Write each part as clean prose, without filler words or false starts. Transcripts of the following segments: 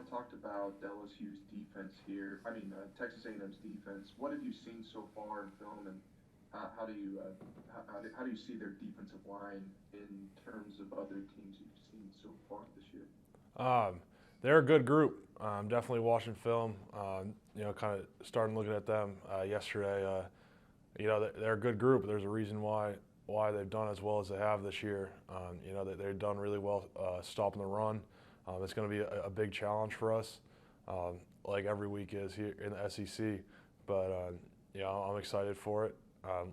talked about LSU's defense here. Texas A&M's defense. What have you seen so far in film, and how do you how do you see their defensive line in terms of other teams you've seen so far this year? Um, they're a good group. Definitely watching film. Kind of starting looking at them yesterday. They're a good group. There's a reason why they've done as well as they have this year. They've done really well stopping the run. It's going to be a big challenge for us, like every week is here in the SEC. But I'm excited for it.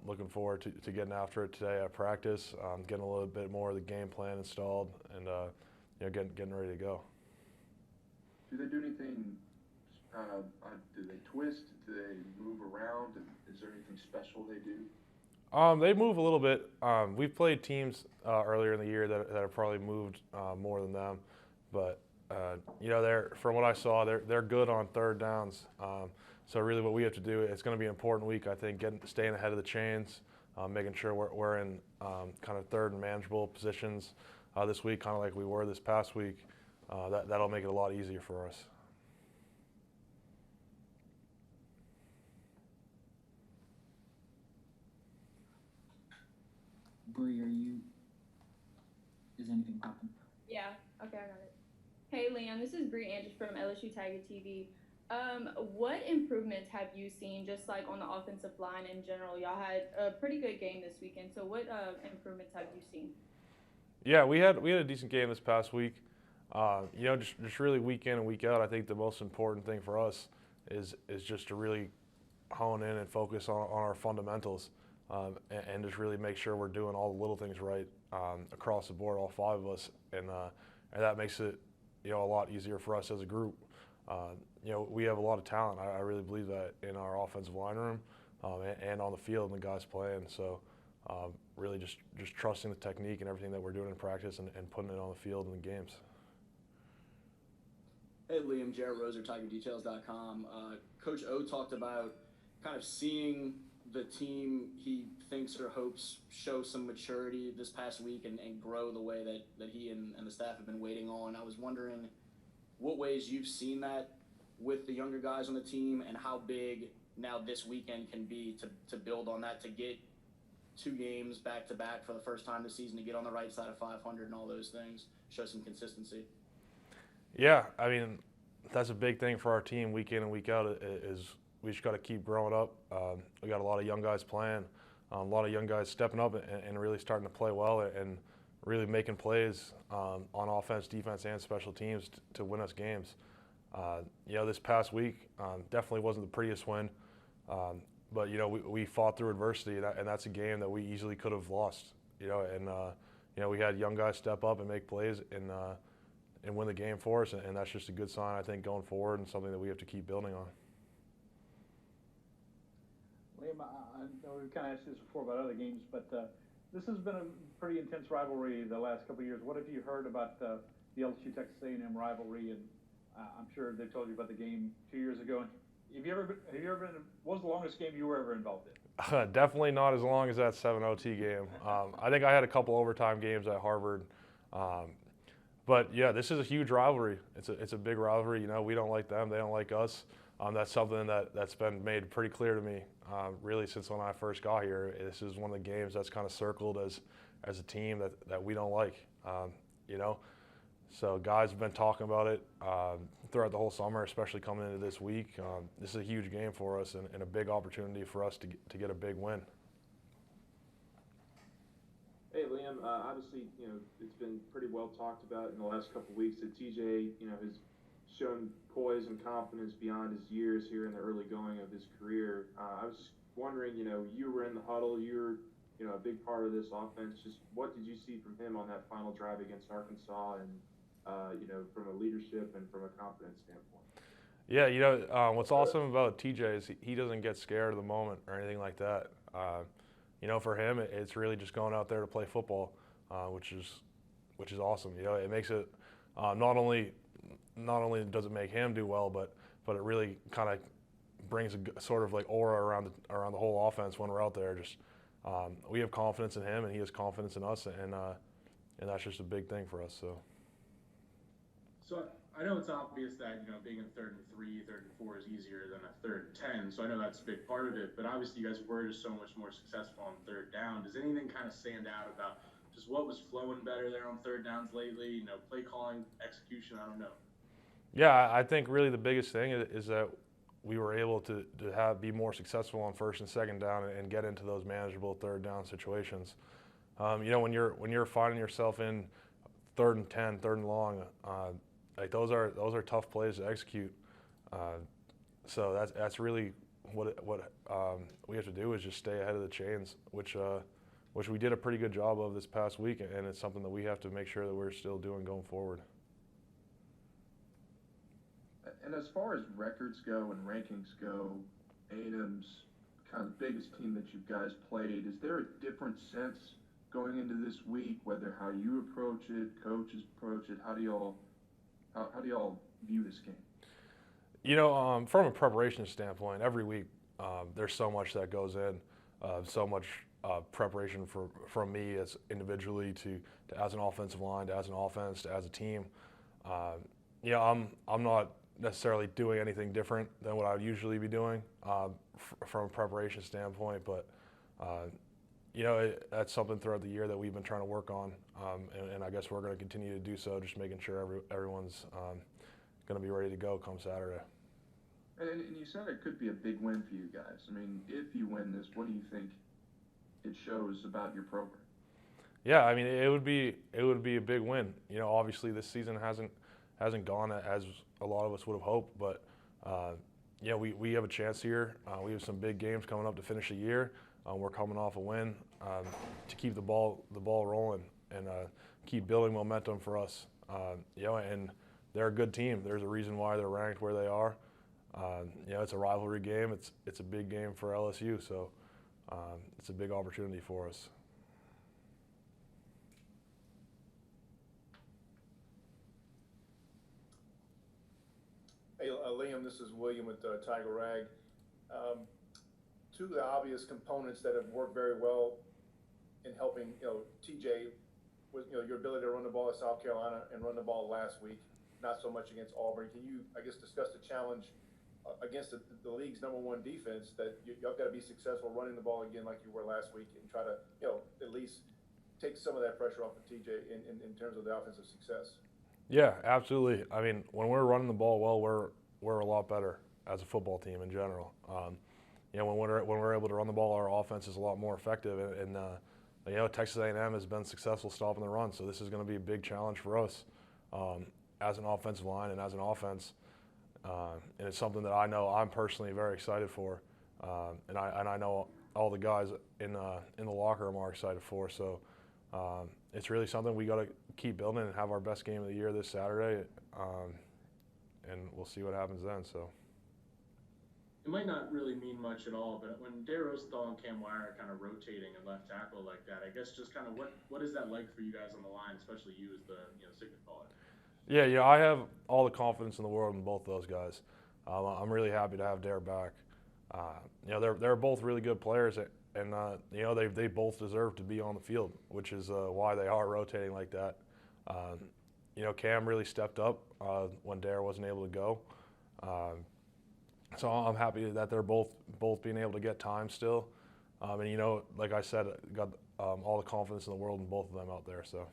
Looking forward to getting after it today at practice, getting a little bit more of the game plan installed, and getting ready to go. Do they do anything? Do they twist? Do they move around? And is there anything special they do? They move a little bit. We've played teams earlier in the year that have probably moved more than them, but they're from what I saw, they're good on third downs. So really, what we have to do, it's going to be an important week, I think, staying ahead of the chains, making sure we're in kind of third and manageable positions this week, kind of like we were this past week. That'll make it a lot easier for us. Bree, is anything popping? Yeah, okay, I got it. Hey, Liam, this is Bree Andrews from LSU Tiger TV. What improvements have you seen just like on the offensive line in general? Y'all had a pretty good game this weekend, so what improvements have you seen? Yeah, we had a decent game this past week. Just really week in and week out. I think the most important thing for us is just to really hone in and focus on our fundamentals, and just really make sure we're doing all the little things right across the board, all five of us, and that makes it a lot easier for us as a group. We have a lot of talent. I really believe that in our offensive line room and on the field and the guys playing. So really just trusting the technique and everything that we're doing in practice and putting it on the field in the games. Hey Liam, Jarrett Roser, TigerDetails.com. Coach O talked about kind of seeing the team he thinks or hopes show some maturity this past week and grow the way that he and the staff have been waiting on. I was wondering what ways you've seen that with the younger guys on the team and how big now this weekend can be to build on that, to get 2 games back to back for the first time this season, to get on the right side of 500 and all those things, show some consistency. Yeah, I mean, that's a big thing for our team week in and week out is we just got to keep growing up. We got a lot of young guys playing, a lot of young guys stepping up and really starting to play well and really making plays on offense, defense, and special teams to win us games. This past week definitely wasn't the prettiest win, but we fought through adversity, and that's a game that we easily could have lost. We had young guys step up and make plays and win the game for us, and that's just a good sign, I think, going forward, and something that we have to keep building on. Liam, I know we've kind of asked you this before about other games, but this has been a pretty intense rivalry the last couple of years. What have you heard about the LSU Texas A&M rivalry? And I'm sure they told you about the game 2 years ago. And have you ever been? What was the longest game you were ever involved in? Definitely not as long as that 7 OT game. I think I had a couple overtime games at Harvard. But yeah, this is a huge rivalry. It's a big rivalry. We don't like them, they don't like us. That's something that's been made pretty clear to me, really since when I first got here. This is one of the games that's kind of circled as a team that we don't like. So guys have been talking about it throughout the whole summer, especially coming into this week. This is a huge game for us and a big opportunity for us to get a big win. Hey Liam, obviously, it's been pretty well talked about in the last couple of weeks that TJ, has shown poise and confidence beyond his years here in the early going of his career. I was just wondering, you were in the huddle, you're, a big part of this offense. Just what did you see from him on that final drive against Arkansas, and from a leadership and from a confidence standpoint? Yeah, what's awesome about TJ is he doesn't get scared of the moment or anything like that. For him, it's really just going out there to play football, which is awesome. It makes it not only does it make him do well, but it really kind of brings a sort of like aura around the whole offense when we're out there. Just we have confidence in him, and he has confidence in us, and that's just a big thing for us. So So I know it's obvious that, being in 3rd and 3, 3rd and 4 is easier than a 3rd and 10. So I know that's a big part of it. But obviously, you guys were just so much more successful on 3rd down. Does anything kind of stand out about just what was flowing better there on 3rd downs lately? Play calling, execution. I don't know. Yeah, I think really the biggest thing is that we were able to be more successful on 1st and 2nd down and get into those manageable 3rd down situations. When you're finding yourself in 3rd and 10, 3rd and long, like those are tough plays to execute. So that's really what we have to do is just stay ahead of the chains, which we did a pretty good job of this past week, and it's something that we have to make sure that we're still doing going forward. And as far as records go and rankings go, A&M's kind of the biggest team that you guys played. Is there a different sense going into this week, whether how you approach it, coaches approach it? How do y'all view this game? From a preparation standpoint, every week there's so much that goes in, so much preparation from me as individually to as an offensive line, to as an offense, to as a team. I'm not necessarily doing anything different than what I would usually be doing from a preparation standpoint, but that's something throughout the year that we've been trying to work on, and I guess we're going to continue to do so, just making sure everyone's going to be ready to go come Saturday. And you said it could be a big win for you guys. I mean, if you win this, what do you think it shows about your program? Yeah, I mean, it would be a big win. Obviously this season hasn't gone as a lot of us would have hoped, but we have a chance here. We have some big games coming up to finish the year. We're coming off a win to keep the ball rolling and keep building momentum for us. And they're a good team. There's a reason why they're ranked where they are. It's a rivalry game. It's a big game for LSU, so it's a big opportunity for us. Hey, Liam, this is William with Tiger Rag. Two of the obvious components that have worked very well in helping, TJ, was, your ability to run the ball at South Carolina and run the ball last week, not so much against Auburn. Can you, discuss the challenge against the league's #1 defense that y'all got to be successful running the ball again like you were last week and try to, at least take some of that pressure off of TJ in terms of the offensive success? Yeah, absolutely. I mean, when we're running the ball well, we're a lot better as a football team in general. When we're able to run the ball, our offense is a lot more effective. And Texas A&M has been successful stopping the run, so this is going to be a big challenge for us as an offensive line and as an offense. And it's something that I know I'm personally very excited for, and I know all the guys in the locker room are excited for. So it's really something we got to keep building and have our best game of the year this Saturday, and we'll see what happens then. So It might not really mean much at all, but when Dare Rosenthal and Cam Wire are kind of rotating at left tackle like that, I guess just kind of what is that like for you guys on the line, especially you as the signal caller? Yeah, I have all the confidence in the world in both those guys. I'm really happy to have Dare back. They're both really good players, and they both deserve to be on the field, which is why they are rotating like that. Cam really stepped up when Dare wasn't able to go. So I'm happy that they're both being able to get time still. And like I said, got all the confidence in the world in both of them out there. So.